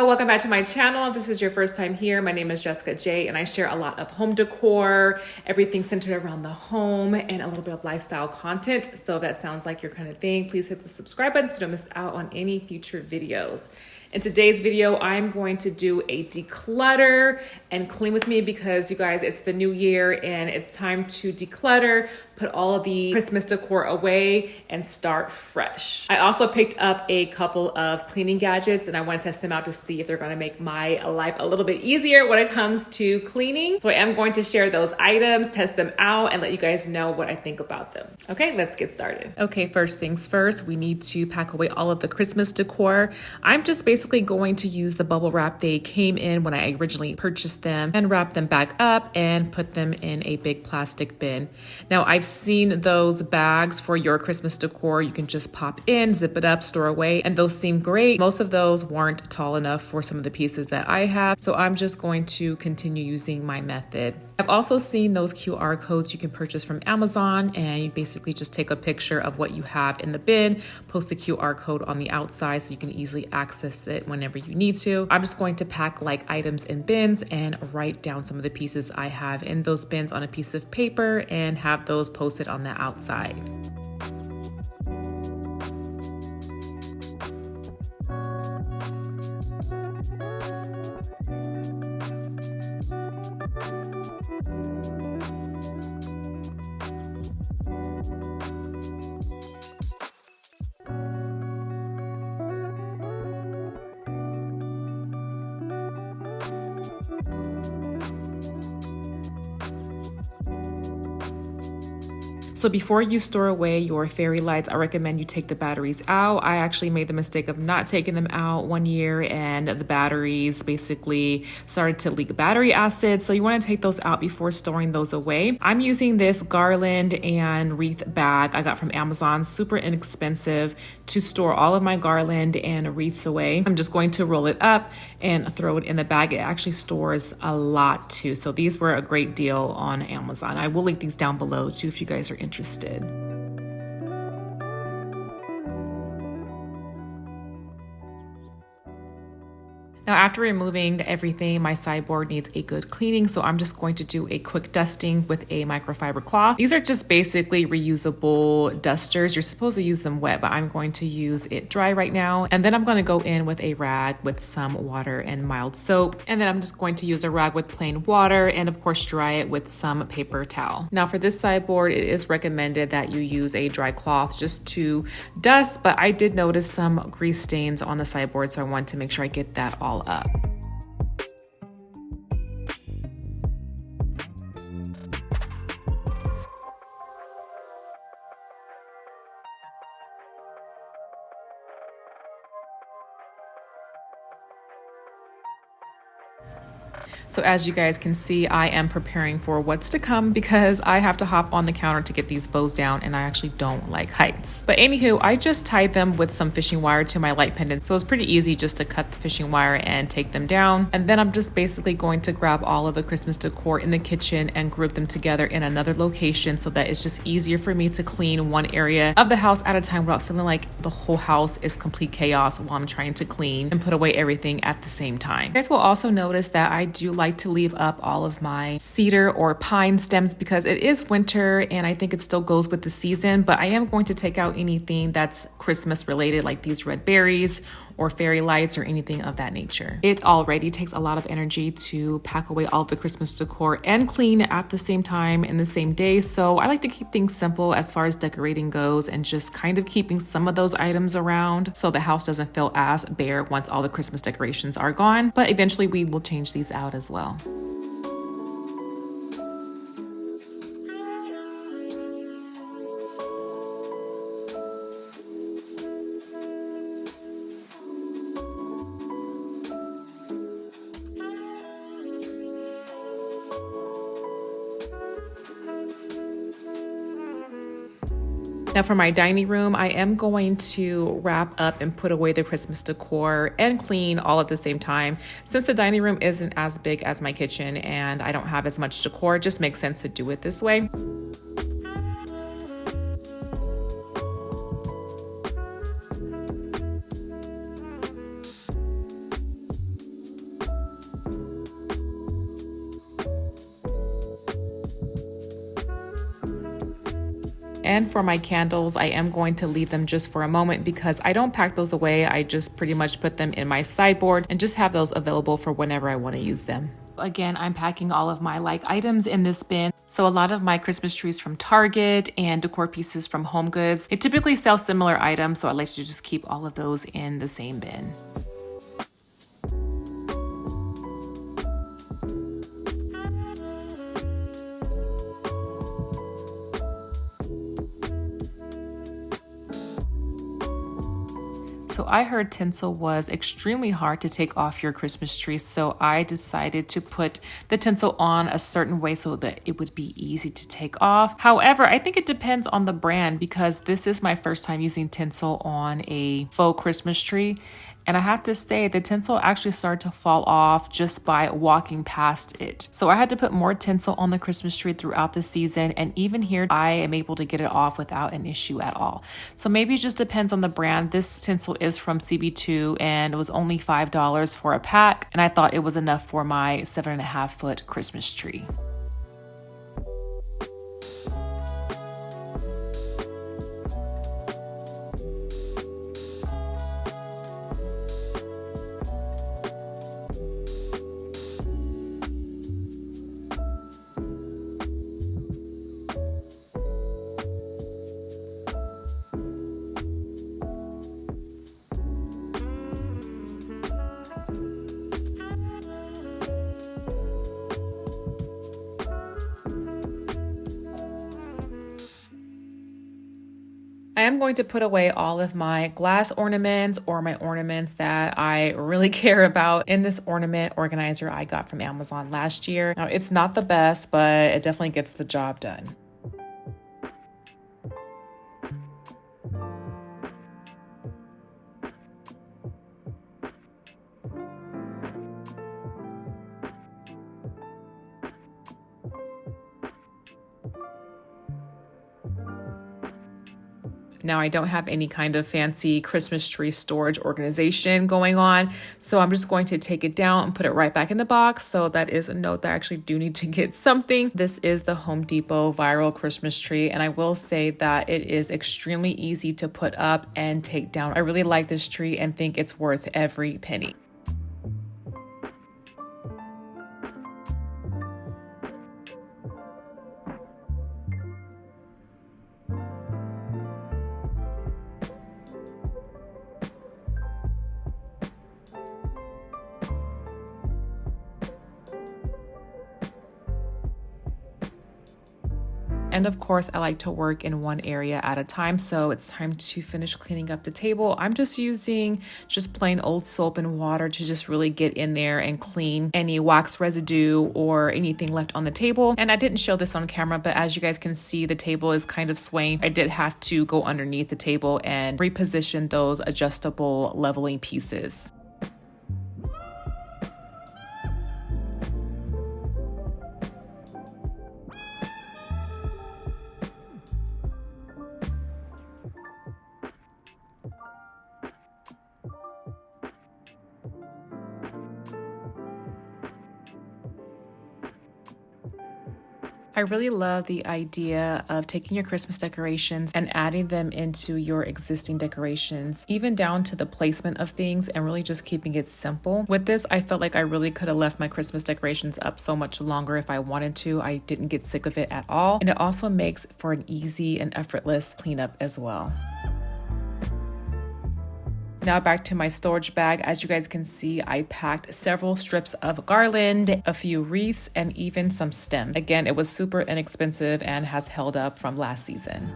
Hello, welcome back to my channel. If this is your first time here, my name is Jessica J and I share a lot of home decor, everything centered around the home, and a little bit of lifestyle content. So if that sounds like your kind of thing, please hit the subscribe button so you don't miss out on any future videos. In today's video, I'm going to do a declutter and clean with me because you guys, it's the new year and it's time to declutter, put all of the Christmas decor away and start fresh. I also picked up a couple of cleaning gadgets and I want to test them out to see if they're going to make my life a little bit easier when it comes to cleaning. So I am going to share those items, test them out, and let you guys know what I think about them. Okay, let's get started. Okay, first things first, we need to pack away all of the Christmas decor. I'm just basically going to use the bubble wrap they came in when I originally purchased them and wrap them back up and put them in a big plastic bin. Now I've seen those bags for your Christmas decor. You can just pop in, zip it up, store away, and those seem great. Most of those weren't tall enough for some of the pieces that I have, so I'm just going to continue using my method. I've also seen those QR codes you can purchase from Amazon, and you basically just take a picture of what you have in the bin, post the QR code on the outside so you can easily access it whenever you need to. I'm just going to pack like items in bins and write down some of the pieces I have in those bins on a piece of paper and have those posted on the outside. So before you store away your fairy lights, I recommend you take the batteries out. I actually made the mistake of not taking them out one year and the batteries basically started to leak battery acid. So you want to take those out before storing those away. I'm using this garland and wreath bag I got from Amazon, super inexpensive, to store all of my garland and wreaths away. I'm just going to roll it up and throw it in the bag. It actually stores a lot too. So these were a great deal on Amazon. I will link these down below too if you guys are interested. Now, after removing everything, my sideboard needs a good cleaning, so I'm just going to do a quick dusting with a microfiber cloth. These are just basically reusable dusters. You're supposed to use them wet, but I'm going to use it dry right now. And then I'm going to go in with a rag with some water and mild soap. And then I'm just going to use a rag with plain water and of course dry it with some paper towel. Now for this sideboard, it is recommended that you use a dry cloth just to dust, but I did notice some grease stains on the sideboard, so I wanted to make sure I get that all up. So as you guys can see, I am preparing for what's to come because I have to hop on the counter to get these bows down and I actually don't like heights. But anywho, I just tied them with some fishing wire to my light pendant. So it's pretty easy just to cut the fishing wire and take them down. And then I'm just basically going to grab all of the Christmas decor in the kitchen and group them together in another location so that it's just easier for me to clean one area of the house at a time without feeling like the whole house is complete chaos while I'm trying to clean and put away everything at the same time. You guys will also notice that I do like to leave up all of my cedar or pine stems because it is winter and I think it still goes with the season, but I am going to take out anything that's Christmas related, like these red berries or fairy lights or anything of that nature. It already takes a lot of energy to pack away all of the Christmas decor and clean at the same time in the same day. So I like to keep things simple as far as decorating goes and just kind of keeping some of those items around so the house doesn't feel as bare once all the Christmas decorations are gone. But eventually we will change these out as well. Now for my dining room, I am going to wrap up and put away the Christmas decor and clean all at the same time. Since the dining room isn't as big as my kitchen and I don't have as much decor, it just makes sense to do it this way. And for my candles, I am going to leave them just for a moment because I don't pack those away. I just pretty much put them in my sideboard and just have those available for whenever I want to use them. Again, I'm packing all of my like items in this bin. So a lot of my Christmas trees from Target and decor pieces from HomeGoods. It typically sells similar items, so I like to just keep all of those in the same bin. So I heard tinsel was extremely hard to take off your Christmas tree, so I decided to put the tinsel on a certain way so that it would be easy to take off. However, I think it depends on the brand because this is my first time using tinsel on a faux Christmas tree. And I have to say the tinsel actually started to fall off just by walking past it. So I had to put more tinsel on the Christmas tree throughout the season. And even here, I am able to get it off without an issue at all. So maybe it just depends on the brand. This tinsel is from CB2 and it was only $5 for a pack. And I thought it was enough for my 7.5 foot Christmas tree. I am going to put away all of my glass ornaments or my ornaments that I really care about in this ornament organizer I got from Amazon last year. Now, it's not the best, but it definitely gets the job done. Now, I don't have any kind of fancy Christmas tree storage organization going on, so I'm just going to take it down and put it right back in the box. So that is a note that I actually do need to get something. This is the Home Depot viral Christmas tree, and I will say that it is extremely easy to put up and take down. I really like this tree and think it's worth every penny. And of course, I like to work in one area at a time. So it's time to finish cleaning up the table. I'm just using just plain old soap and water to just really get in there and clean any wax residue or anything left on the table. And I didn't show this on camera, but as you guys can see, the table is kind of swaying. I did have to go underneath the table and reposition those adjustable leveling pieces. I really love the idea of taking your Christmas decorations and adding them into your existing decorations, even down to the placement of things, and really just keeping it simple. With this, I felt like I really could have left my Christmas decorations up so much longer if I wanted to. I didn't get sick of it at all. And it also makes for an easy and effortless cleanup as well. Now back to my storage bag. As you guys can see, I packed several strips of garland, a few wreaths, and even some stems. Again, it was super inexpensive and has held up from last season.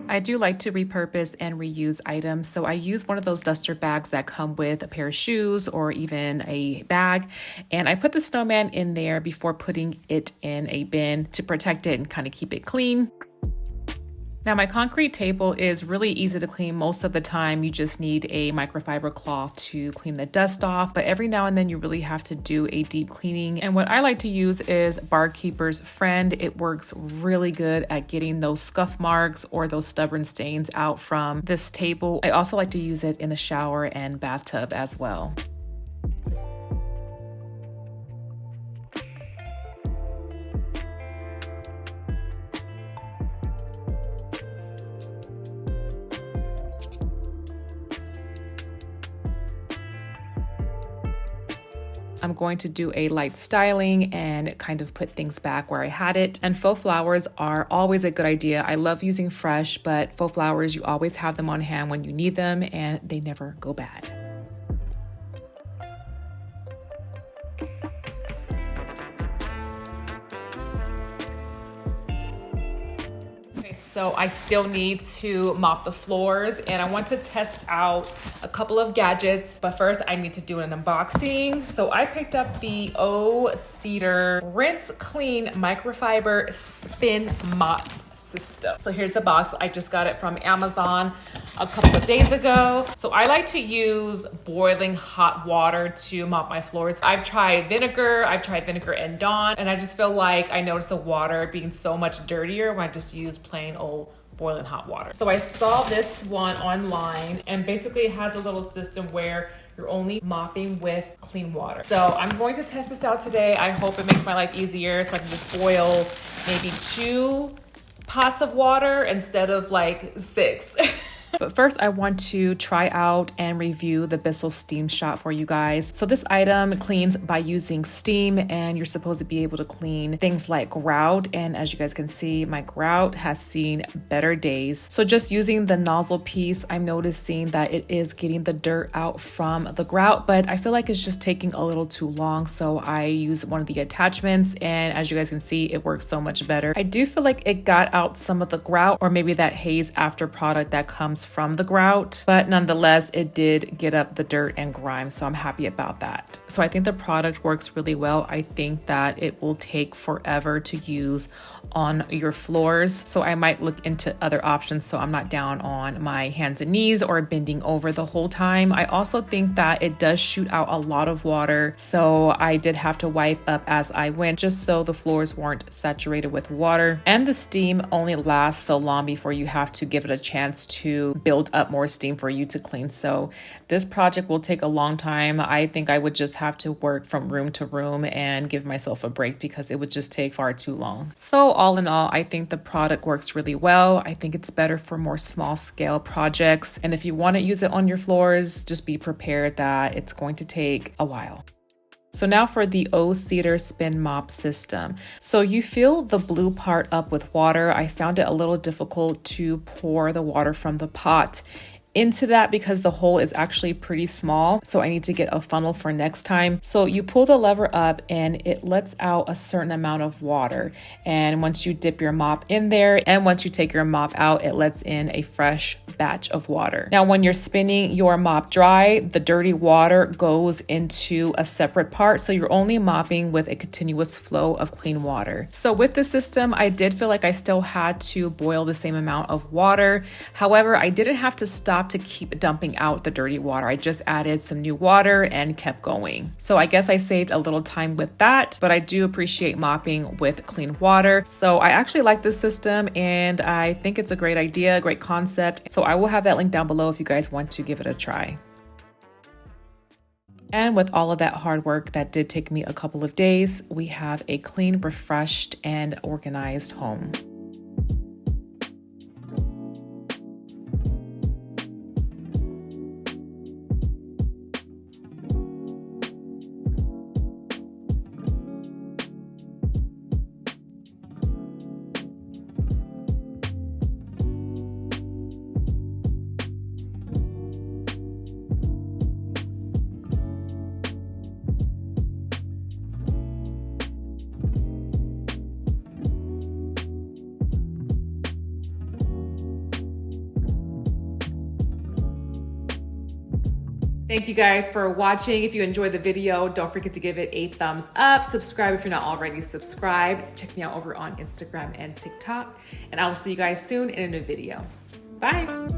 I do like to repurpose and reuse items, so I use one of those duster bags that come with a pair of shoes or even a bag, and I put the snowman in there before putting it in a bin to protect it and kind of keep it clean. Now my concrete table is really easy to clean most of the time. You just need a microfiber cloth to clean the dust off, but every now and then you really have to do a deep cleaning. And what I like to use is Barkeeper's Friend. It works really good at getting those scuff marks or those stubborn stains out from this table. I also like to use it in the shower and bathtub as well. I'm going to do a light styling and kind of put things back where I had it. And faux flowers are always a good idea. I love using fresh, but faux flowers, you always have them on hand when you need them and they never go bad. So I still need to mop the floors and I want to test out a couple of gadgets, but first I need to do an unboxing. So I picked up the Cedar Rinse Clean Microfiber Spin Mop System. So here's the box. I just got it from Amazon a couple of days ago. So I like to use boiling hot water to mop my floors. I've tried vinegar and Dawn, and I just feel like I notice the water being so much dirtier when I just use plain old boiling hot water. So I saw this one online, and basically it has a little system where you're only mopping with clean water. So I'm going to test this out today. I hope it makes my life easier so I can just boil maybe 2 pots of water instead of like 6. But first I want to try out and review the Bissell Steam Shot for you guys. So this item cleans by using steam, and you're supposed to be able to clean things like grout. And as you guys can see, my grout has seen better days. So just using the nozzle piece, I'm noticing that it is getting the dirt out from the grout, but I feel like it's just taking a little too long. So I use one of the attachments, and as you guys can see, it works so much better. I do feel like it got out some of the grout, or maybe that haze after product that comes from the grout, but nonetheless it did get up the dirt and grime, so I'm happy about that. So I think the product works really well. I think that it will take forever to use on your floors, so I might look into other options so I'm not down on my hands and knees or bending over the whole time. I also think that it does shoot out a lot of water, so I did have to wipe up as I went just so the floors weren't saturated with water. And the steam only lasts so long before you have to give it a chance to build up more steam for you to clean. So this project will take a long time. I think I would just have to work from room to room and give myself a break because it would just take far too long. So all in all, I think the product works really well. I think it's better for more small scale projects. And if you want to use it on your floors, just be prepared that it's going to take a while. So now for the Cedar Spin Mop System. So you fill the blue part up with water. I found it a little difficult to pour the water from the pot into that because the hole is actually pretty small. So I need to get a funnel for next time. So you pull the lever up and it lets out a certain amount of water. And once you dip your mop in there and once you take your mop out, it lets in a fresh batch of water. Now, when you're spinning your mop dry, the dirty water goes into a separate part. So you're only mopping with a continuous flow of clean water. So with this system, I did feel like I still had to boil the same amount of water. However, I didn't have to stop to keep dumping out the dirty water. I just added some new water and kept going. So I guess I saved a little time with that, but I do appreciate mopping with clean water. So I actually like this system and I think it's a great idea, great concept. So I will have that link down below if you guys want to give it a try. And with all of that hard work that did take me a couple of days, we have a clean, refreshed, and organized home. Thank you guys for watching. If you enjoyed the video, don't forget to give it a thumbs up. Subscribe if you're not already subscribed. Check me out over on Instagram and TikTok. And I will see you guys soon in a new video. Bye.